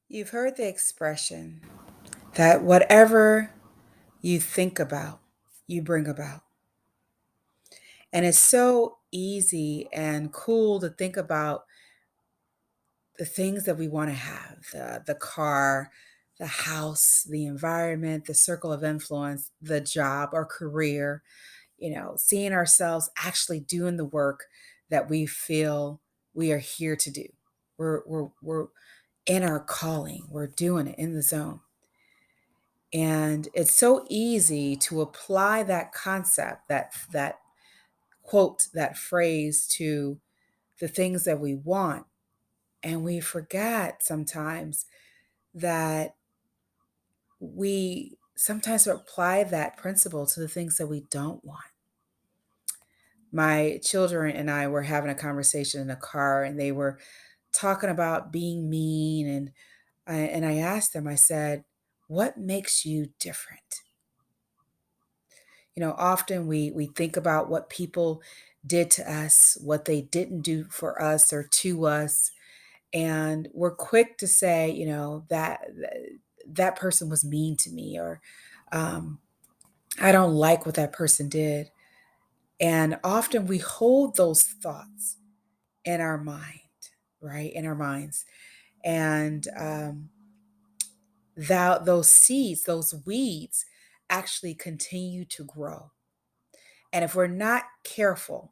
You've heard the expression that whatever you think about, you bring about. And it's so easy and cool to think about the things that we want to have the car, the house, the environment, the circle of influence, the job or career, seeing ourselves actually doing the work that we feel we are here to do. We're in our calling, we're doing it in the zone. And it's so easy to apply that concept, that quote, that phrase to the things that we want. And we forget sometimes that we sometimes apply that principle to the things that we don't want. My children and I were having a conversation in the car, and they were talking about being mean. And I asked them, I said, what makes you different? Often we think about what people did to us, what they didn't do for us or to us, and we're quick to say, that person was mean to me, or um, I don't like what that person did. And often we hold those thoughts in our mind, right, in our minds, and those seeds, those weeds, actually continue to grow. And if we're not careful,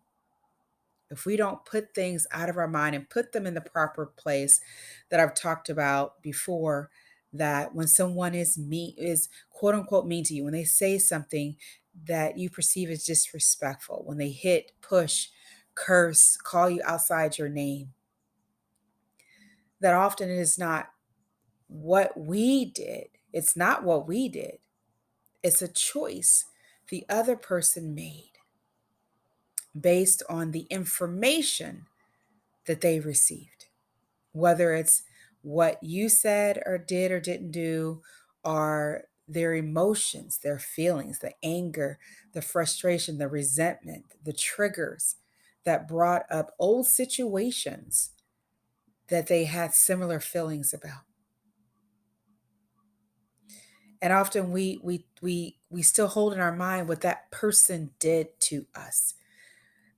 if we don't put things out of our mind and put them in the proper place that I've talked about before, that when someone is mean, is quote unquote mean to you, when they say something that you perceive as disrespectful, when they hit, push, curse, call you outside your name, that often it is not what we did. It's not what we did. It's a choice the other person made based on the information that they received, whether it's what you said or did or didn't do, or their emotions, their feelings, the anger, the frustration, the resentment, the triggers that brought up old situations that they had similar feelings about. And often we still hold in our mind what that person did to us.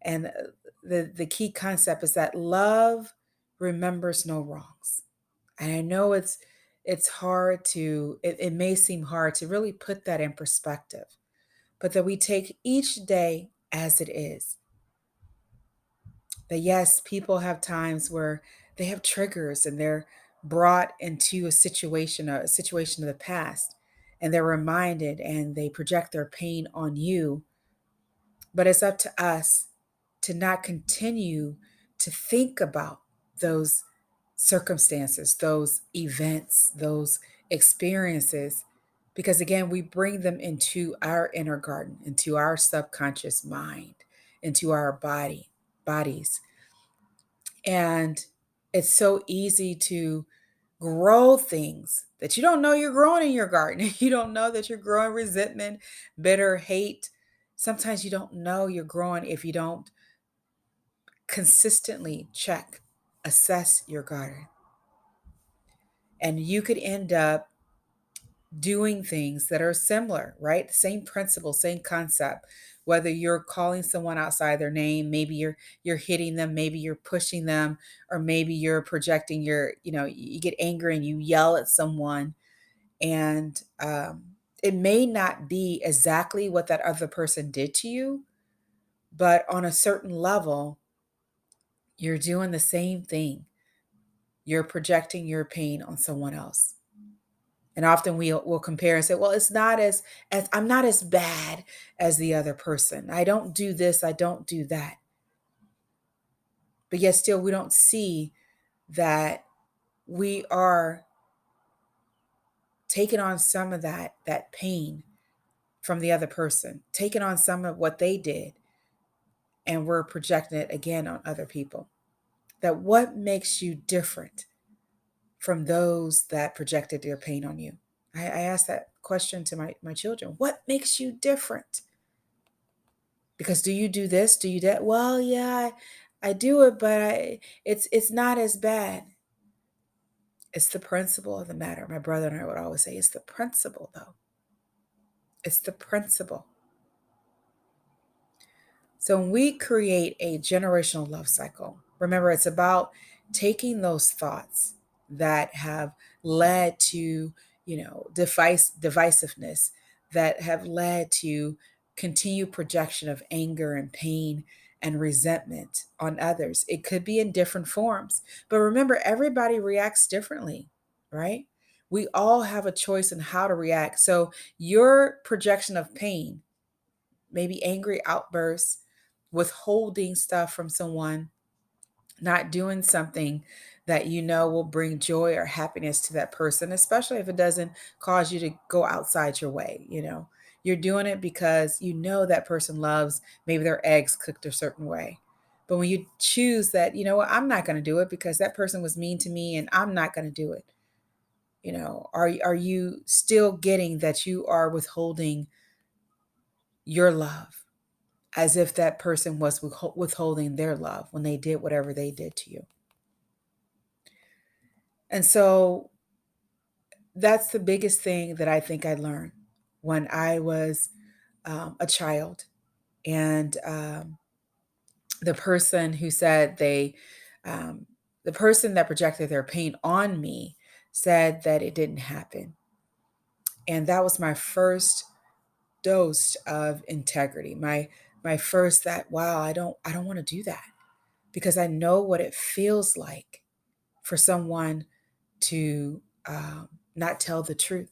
And the key concept is that love remembers no wrongs. And I know it's hard to it may seem hard to really put that in perspective, but that we take each day as it is. That yes, people have times where they have triggers and they're brought into a situation of the past, and they're reminded and they project their pain on you. But it's up to us to not continue to think about those circumstances, those events, those experiences, because again, we bring them into our inner garden, into our subconscious mind, into our bodies. And it's so easy to grow things that you don't know you're growing in your garden. You don't know that you're growing resentment, bitter, hate. Sometimes you don't know you're growing if you don't consistently check, assess your garden. And you could end up doing things that are similar, right? Same principle, same concept. Whether you're calling someone outside their name, maybe you're hitting them, maybe you're pushing them, or maybe you're projecting you get angry and you yell at someone, and it may not be exactly what that other person did to you, but on a certain level, you're doing the same thing. You're projecting your pain on someone else. And often we'll compare and say, well, it's not as I'm not as bad as the other person. I don't do this, I don't do that. But yet still we don't see that we are taking on some of that pain from the other person, taking on some of what they did, and we're projecting it again on other people. That what makes you different from those that projected their pain on you? I asked that question to my children. What makes you different? Because do you do this? Do you that? Well, yeah, I do it, but it's not as bad. It's the principle of the matter. My brother and I would always say, it's the principle, though. It's the principle. So when we create a generational love cycle, remember it's about taking those thoughts that have led to, divisiveness, that have led to continued projection of anger and pain and resentment on others. It could be in different forms. But remember, everybody reacts differently, right? We all have a choice in how to react. So your projection of pain, maybe angry outbursts, withholding stuff from someone, not doing something that you know will bring joy or happiness to that person, especially if it doesn't cause you to go outside your way. You're doing it because you know that person loves maybe their eggs cooked a certain way. But when you choose that, you know what, I'm not going to do it because that person was mean to me and I'm not going to do it. Are you still getting that you are withholding your love, as if that person was withholding their love when they did whatever they did to you? And so that's the biggest thing that I think I learned when I was a child. And the person who said the person that projected their pain on me said that it didn't happen. And that was my first dose of integrity. My first that, wow, I don't want to do that, because I know what it feels like for someone to not tell the truth.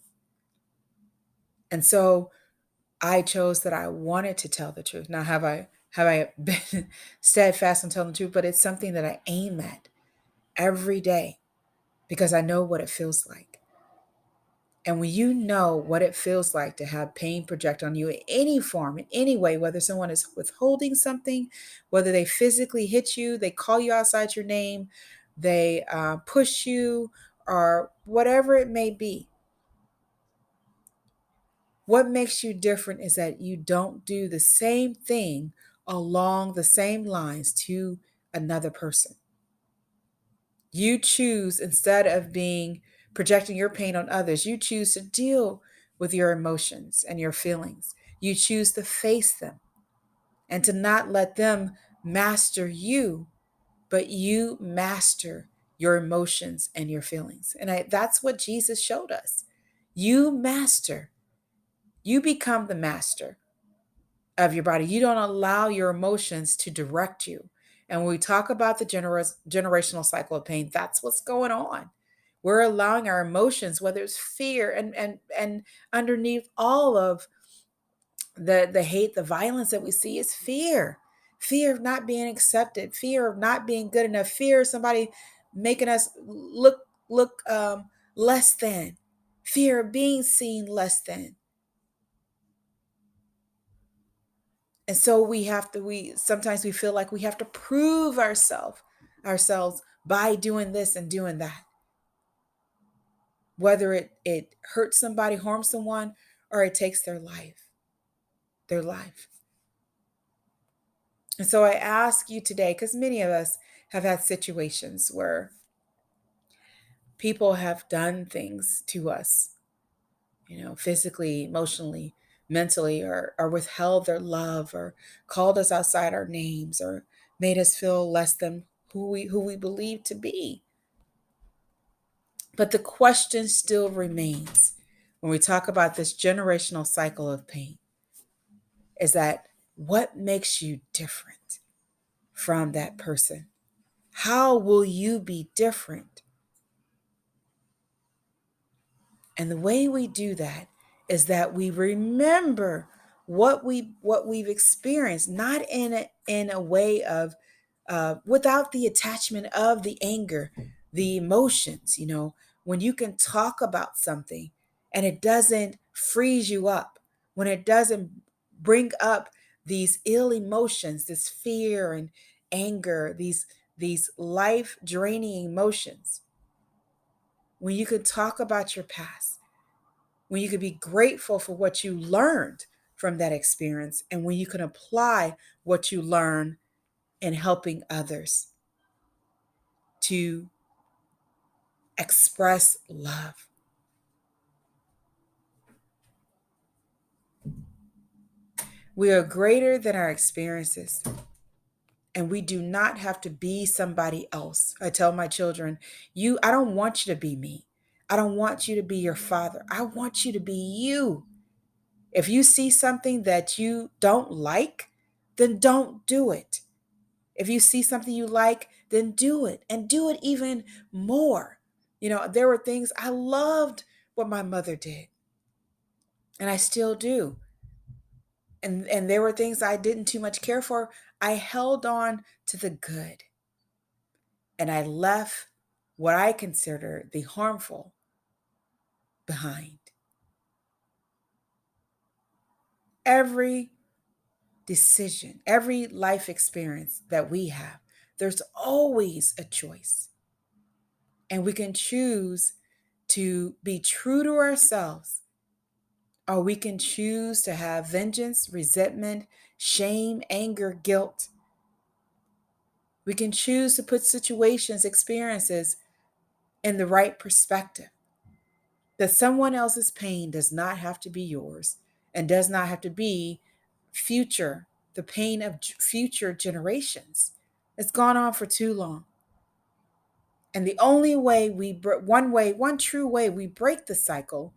And so I chose that I wanted to tell the truth. Now, have I been steadfast in telling the truth? But it's something that I aim at every day because I know what it feels like. And when you know what it feels like to have pain project on you in any form, in any way, whether someone is withholding something, whether they physically hit you, they call you outside your name, they push you, or whatever it may be, what makes you different is that you don't do the same thing along the same lines to another person. You choose, instead of being projecting your pain on others, you choose to deal with your emotions and your feelings. You choose to face them and to not let them master you, but you master your emotions and your feelings. And that's what Jesus showed us. You master, you become the master of your body. You don't allow your emotions to direct you. And when we talk about the generational cycle of pain, that's what's going on. We're allowing our emotions, whether it's fear and underneath all of the hate, the violence that we see is fear. Fear of not being accepted, fear of not being good enough, fear of somebody making us look less than, fear of being seen less than. And so we sometimes we feel like we have to prove ourselves by doing this and doing that, whether it hurts somebody, harms someone, or it takes their life. And so I ask you today, because many of us have had situations where people have done things to us, physically, emotionally, mentally, or withheld their love, or called us outside our names, or made us feel less than who we believe to be. But the question still remains when we talk about this generational cycle of pain, is that what makes you different from that person? How will you be different? And the way we do that is that we remember what we've experienced, not in a way of without the attachment of the anger, the emotions. When you can talk about something and it doesn't freeze you up, when it doesn't bring up these ill emotions, this fear and anger, these life draining emotions, when you can talk about your past, when you can be grateful for what you learned from that experience, and when you can apply what you learn in helping others to Express love. We are greater than our experiences, and we do not have to be somebody else. I tell my children, I don't want you to be me. I don't want you to be your father. I want you to be you. If you see something that you don't like, then don't do it. If you see something you like, then do it, and do it even more. There were things I loved what my mother did, and I still do. And there were things I didn't too much care for. I held on to the good, and I left what I consider the harmful behind. Every decision, every life experience that we have, there's always a choice. And we can choose to be true to ourselves, or we can choose to have vengeance, resentment, shame, anger, guilt. We can choose to put situations, experiences in the right perspective. That someone else's pain does not have to be yours, and does not have to be the pain of future generations. It's gone on for too long. And the only way one true way we break the cycle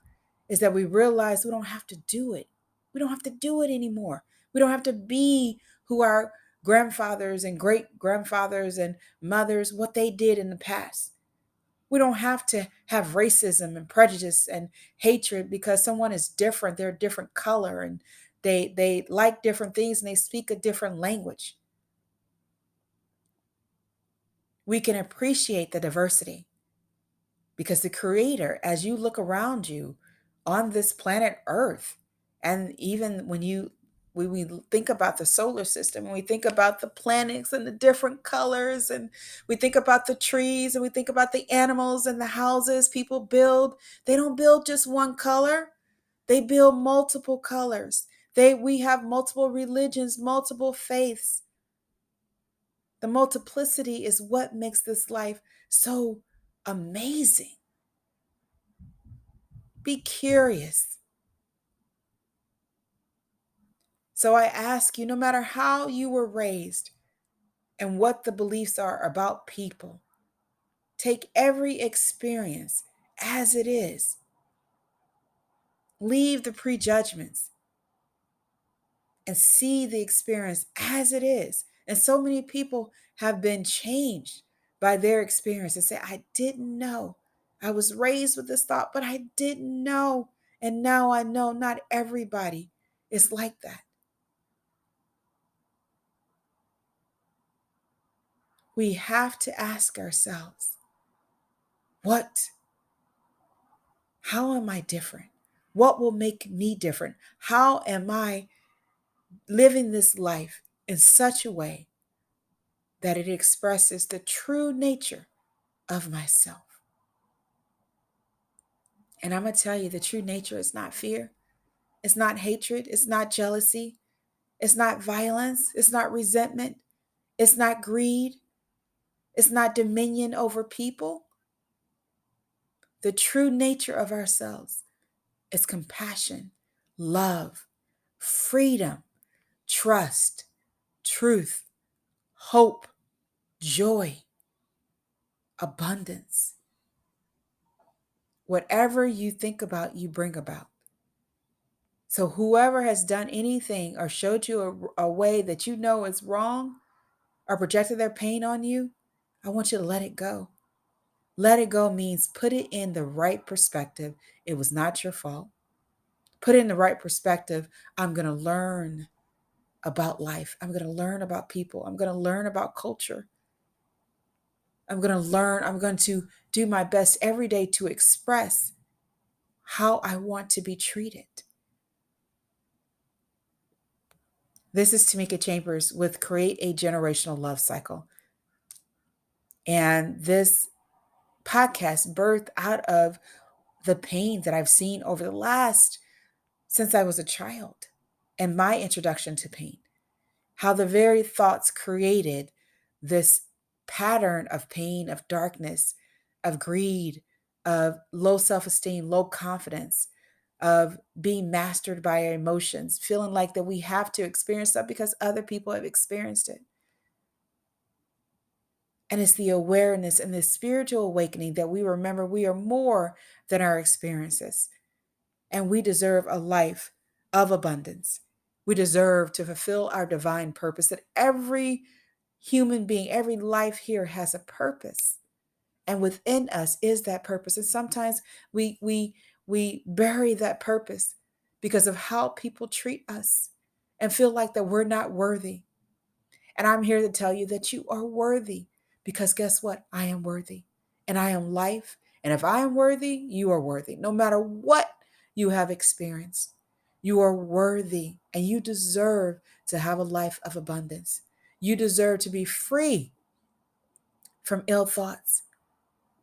is that we realize we don't have to do it. We don't have to do it anymore. We don't have to be who our grandfathers and great grandfathers and mothers, what they did in the past. We don't have to have racism and prejudice and hatred because someone is different. They're a different color, and they like different things, and they speak a different language. We can appreciate the diversity. Because the Creator, as you look around you on this planet Earth, and even when we think about the solar system, and we think about the planets and the different colors, and we think about the trees, and we think about the animals and the houses people build, they don't build just one color. They build multiple colors. We have multiple religions, multiple faiths. The multiplicity is what makes this life so amazing. Be curious. So I ask you, no matter how you were raised and what the beliefs are about people, take every experience as it is. Leave the prejudgments and see the experience as it is. And so many people have been changed by their experience and say, I didn't know. I was raised with this thought, but I didn't know. And now I know not everybody is like that. We have to ask ourselves, how am I different? What will make me different? How am I living this life in such a way that it expresses the true nature of myself? And I'm going to tell you, the true nature is not fear. It's not hatred. It's not jealousy. It's not violence. It's not resentment. It's not greed. It's not dominion over people. The true nature of ourselves is compassion, love, freedom, trust, truth, hope, joy, abundance. Whatever you think about, you bring about. So whoever has done anything or showed you a way that you know is wrong or projected their pain on you, I want you to let it go. Let it go means put it in the right perspective. It was not your fault. Put it in the right perspective. I'm going to learn about life. I'm going to learn about people. I'm going to learn about culture. I'm going to do my best every day to express how I want to be treated. This is Tamika Chambers with Create a Generational Love Cycle. And this podcast birthed out of the pain that I've seen over since I was a child, and my introduction to pain. How the very thoughts created this pattern of pain, of darkness, of greed, of low self esteem, low confidence, of being mastered by our emotions, feeling like that we have to experience stuff because other people have experienced it. And it's the awareness and the spiritual awakening that we remember we are more than our experiences. And we deserve a life of abundance. We deserve to fulfill our divine purpose, that every human being, every life here has a purpose. And within us is that purpose. And sometimes we bury that purpose because of how people treat us and feel like that we're not worthy. And I'm here to tell you that you are worthy, because guess what? I am worthy and I am life. And if I am worthy, you are worthy. No matter what you have experienced, you are worthy and you deserve to have a life of abundance. You deserve to be free from ill thoughts,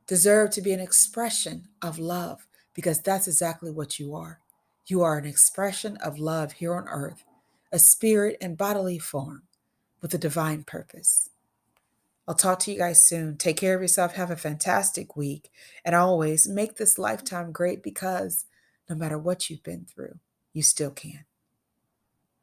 deserve to be an expression of love, because that's exactly what you are. You are an expression of love here on earth, a spirit in bodily form with a divine purpose. I'll talk to you guys soon. Take care of yourself. Have a fantastic week. And always make this lifetime great, because no matter what you've been through, you still can.